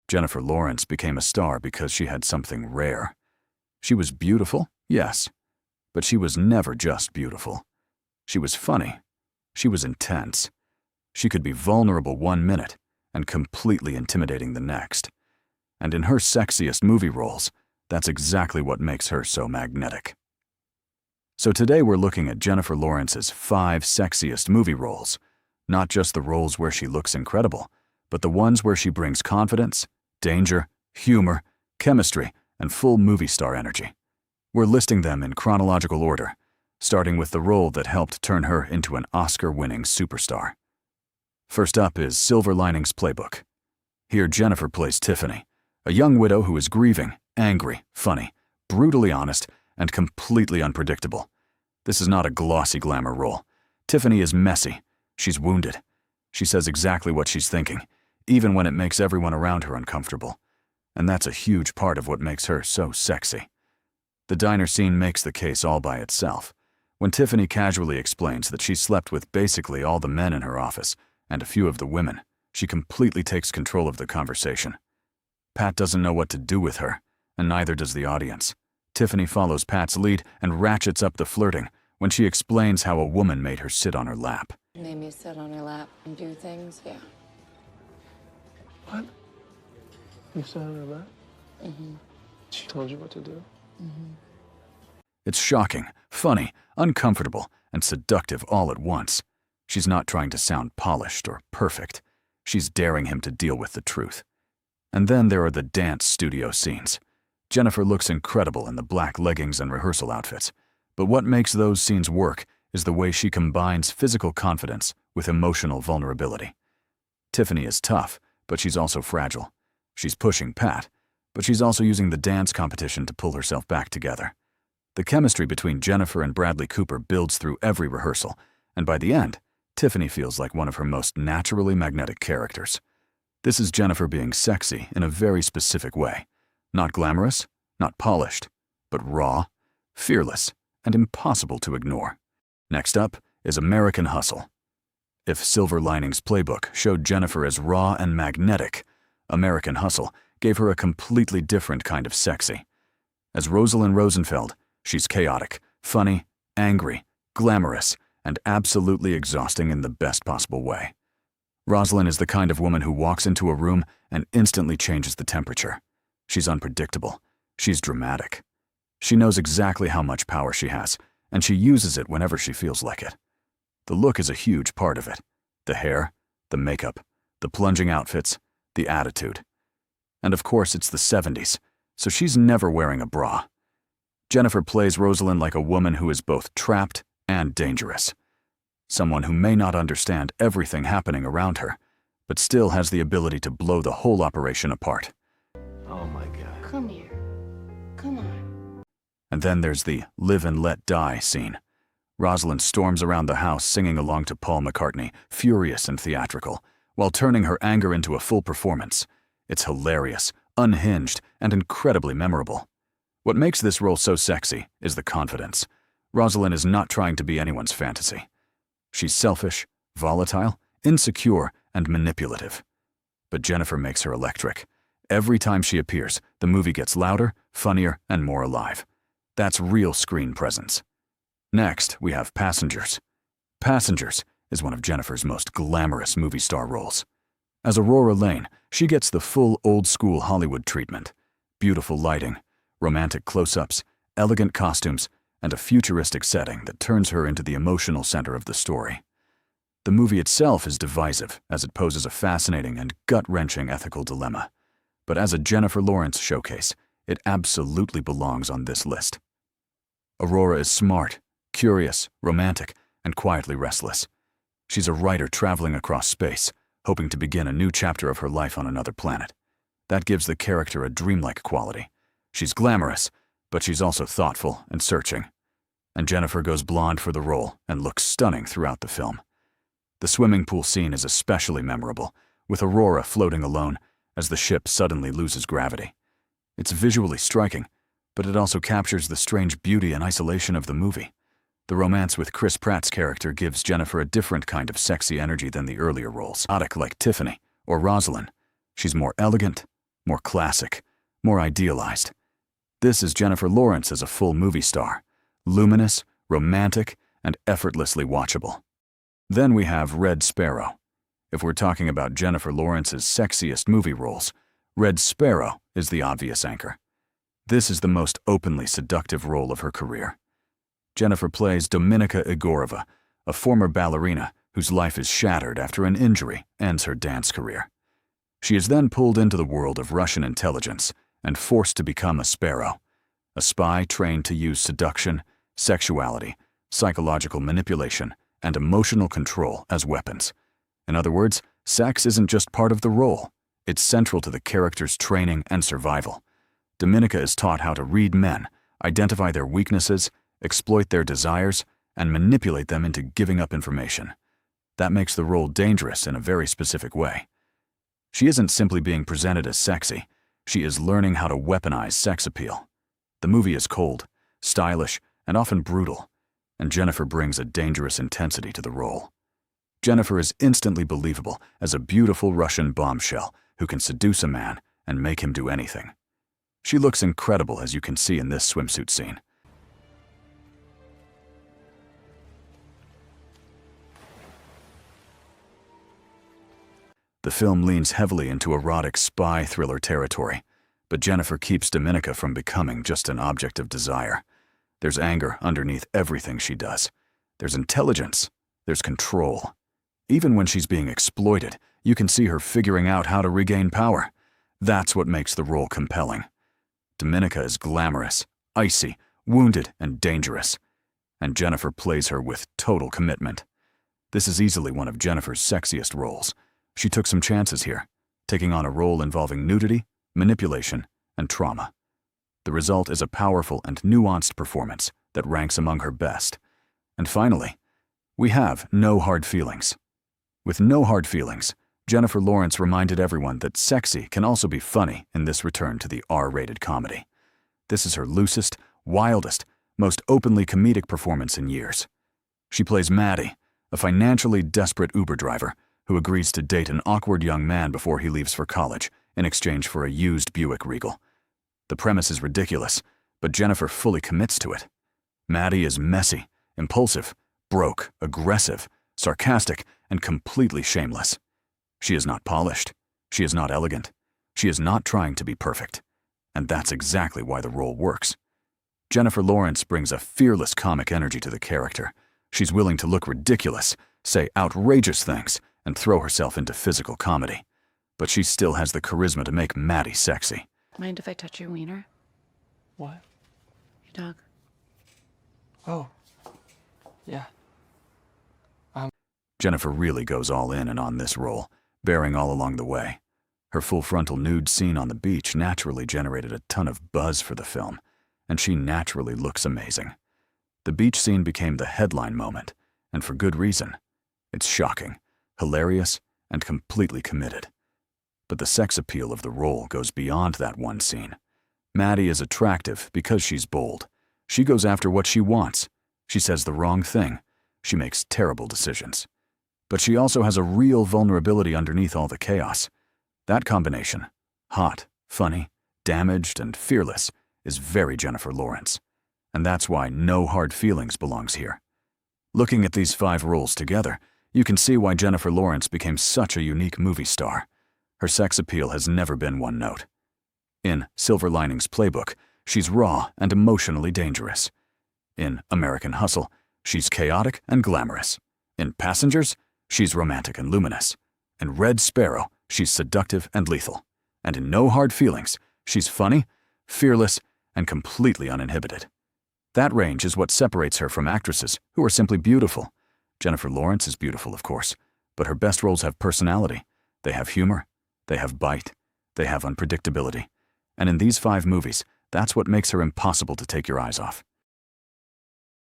Jennifer Lawrence became a star because she had something rare. She was beautiful, yes, but she was never just beautiful. She was funny. She was intense. She could be vulnerable 1 minute and completely intimidating the next. And in her sexiest movie roles, that's exactly what makes her so magnetic. So today we're looking at Jennifer Lawrence's 5 sexiest movie roles, not just the roles where she looks incredible, but the ones where she brings confidence, danger, humor, chemistry, and full movie star energy. We're listing them in chronological order, starting with the role that helped turn her into an Oscar-winning superstar. First up is Silver Linings Playbook. Here Jennifer plays Tiffany, a young widow who is grieving, angry, funny, brutally honest, and completely unpredictable. This is not a glossy glamour role. Tiffany is messy. She's wounded. She says exactly what she's thinking, even when it makes everyone around her uncomfortable. And that's a huge part of what makes her so sexy. The diner scene makes the case all by itself. When Tiffany casually explains that she slept with basically all the men in her office and a few of the women, she completely takes control of the conversation. Pat doesn't know what to do with her, and neither does the audience. Tiffany follows Pat's lead and ratchets up the flirting when she explains how a woman made her sit on her lap. Made me sit on her lap and do things, yeah. What? You sat on her lap? Mm-hmm. She told you what to do? Mm-hmm. It's shocking, funny, uncomfortable, and seductive all at once. She's not trying to sound polished or perfect. She's daring him to deal with the truth. And then there are the dance studio scenes. Jennifer looks incredible in the black leggings and rehearsal outfits, but what makes those scenes work is the way she combines physical confidence with emotional vulnerability. Tiffany is tough, but she's also fragile. She's pushing Pat, but she's also using the dance competition to pull herself back together. The chemistry between Jennifer and Bradley Cooper builds through every rehearsal, and by the end, Tiffany feels like one of her most naturally magnetic characters. This is Jennifer being sexy in a very specific way. Not glamorous, not polished, but raw, fearless, and impossible to ignore. Next up is American Hustle. If Silver Linings Playbook showed Jennifer as raw and magnetic, American Hustle gave her a completely different kind of sexy. As Rosalind Rosenfeld, she's chaotic, funny, angry, glamorous, and absolutely exhausting in the best possible way. Rosalind is the kind of woman who walks into a room and instantly changes the temperature. She's unpredictable. She's dramatic. She knows exactly how much power she has, and she uses it whenever she feels like it. The look is a huge part of it. The hair, the makeup, the plunging outfits, the attitude. And of course it's the 70s, so she's never wearing a bra. Jennifer plays Rosalind like a woman who is both trapped and dangerous. Someone who may not understand everything happening around her, but still has the ability to blow the whole operation apart. Oh my God. Come here. Come on. And then there's the live and let die scene. Rosalind storms around the house singing along to Paul McCartney, furious and theatrical, while turning her anger into a full performance. It's hilarious, unhinged, and incredibly memorable. What makes this role so sexy is the confidence. Rosalind is not trying to be anyone's fantasy. She's selfish, volatile, insecure, and manipulative. But Jennifer makes her electric. Every time she appears, the movie gets louder, funnier, and more alive. That's real screen presence. Next, we have Passengers. Passengers is one of Jennifer's most glamorous movie star roles. As Aurora Lane, she gets the full old-school Hollywood treatment. Beautiful lighting, romantic close-ups, elegant costumes, and a futuristic setting that turns her into the emotional center of the story. The movie itself is divisive, as it poses a fascinating and gut-wrenching ethical dilemma. But as a Jennifer Lawrence showcase, it absolutely belongs on this list. Aurora is smart, curious, romantic, and quietly restless. She's a writer traveling across space, hoping to begin a new chapter of her life on another planet. That gives the character a dreamlike quality. She's glamorous, but she's also thoughtful and searching. And Jennifer goes blonde for the role and looks stunning throughout the film. The swimming pool scene is especially memorable, with Aurora floating alone as the ship suddenly loses gravity. It's visually striking, but it also captures the strange beauty and isolation of the movie. The romance with Chris Pratt's character gives Jennifer a different kind of sexy energy than the earlier roles. Like Tiffany or Rosalind, she's more elegant, more classic, more idealized. This is Jennifer Lawrence as a full movie star, luminous, romantic, and effortlessly watchable. Then we have Red Sparrow. If we're talking about Jennifer Lawrence's sexiest movie roles, Red Sparrow is the obvious anchor. This is the most openly seductive role of her career. Jennifer plays Dominika Igorova, a former ballerina whose life is shattered after an injury ends her dance career. She is then pulled into the world of Russian intelligence and forced to become a Sparrow, a spy trained to use seduction, sexuality, psychological manipulation, and emotional control as weapons. In other words, sex isn't just part of the role, it's central to the character's training and survival. Dominika is taught how to read men, identify their weaknesses, exploit their desires, and manipulate them into giving up information. That makes the role dangerous in a very specific way. She isn't simply being presented as sexy, she is learning how to weaponize sex appeal. The movie is cold, stylish, and often brutal, and Jennifer brings a dangerous intensity to the role. Jennifer is instantly believable as a beautiful Russian bombshell who can seduce a man and make him do anything. She looks incredible, as you can see in this swimsuit scene. The film leans heavily into erotic spy thriller territory, but Jennifer keeps Dominika from becoming just an object of desire. There's anger underneath everything she does. There's intelligence. There's control. Even when she's being exploited, you can see her figuring out how to regain power. That's what makes the role compelling. Dominika is glamorous, icy, wounded, and dangerous, and Jennifer plays her with total commitment. This is easily one of Jennifer's sexiest roles. She took some chances here, taking on a role involving nudity, manipulation, and trauma. The result is a powerful and nuanced performance that ranks among her best. And finally, we have No Hard Feelings. With No Hard Feelings, Jennifer Lawrence reminded everyone that sexy can also be funny in this return to the R-rated comedy. This is her loosest, wildest, most openly comedic performance in years. She plays Maddie, a financially desperate Uber driver who agrees to date an awkward young man before he leaves for college in exchange for a used Buick Regal. The premise is ridiculous, but Jennifer fully commits to it. Maddie is messy, impulsive, broke, aggressive, sarcastic, and completely shameless. She is not polished. She is not elegant. She is not trying to be perfect. And that's exactly why the role works. Jennifer Lawrence brings a fearless comic energy to the character. She's willing to look ridiculous, say outrageous things, and throw herself into physical comedy. But she still has the charisma to make Maddie sexy. Mind if I touch your wiener? What? Your dog. Oh. Yeah. Jennifer really goes all in and on this role, bearing all along the way. Her full frontal nude scene on the beach naturally generated a ton of buzz for the film, and she naturally looks amazing. The beach scene became the headline moment, and for good reason. It's shocking, hilarious, and completely committed. But the sex appeal of the role goes beyond that one scene. Maddie is attractive because she's bold. She goes after what she wants. She says the wrong thing. She makes terrible decisions. But she also has a real vulnerability underneath all the chaos. That combination, hot, funny, damaged, and fearless, is very Jennifer Lawrence. And that's why No Hard Feelings belongs here. Looking at these 5 roles together, you can see why Jennifer Lawrence became such a unique movie star. Her sex appeal has never been one note. In Silver Linings Playbook, she's raw and emotionally dangerous. In American Hustle, she's chaotic and glamorous. In Passengers, she's romantic and luminous. In Red Sparrow, she's seductive and lethal. And in No Hard Feelings, she's funny, fearless, and completely uninhibited. That range is what separates her from actresses who are simply beautiful. Jennifer Lawrence is beautiful, of course, but her best roles have personality. They have humor. They have bite. They have unpredictability. And in these 5 movies, that's what makes her impossible to take your eyes off.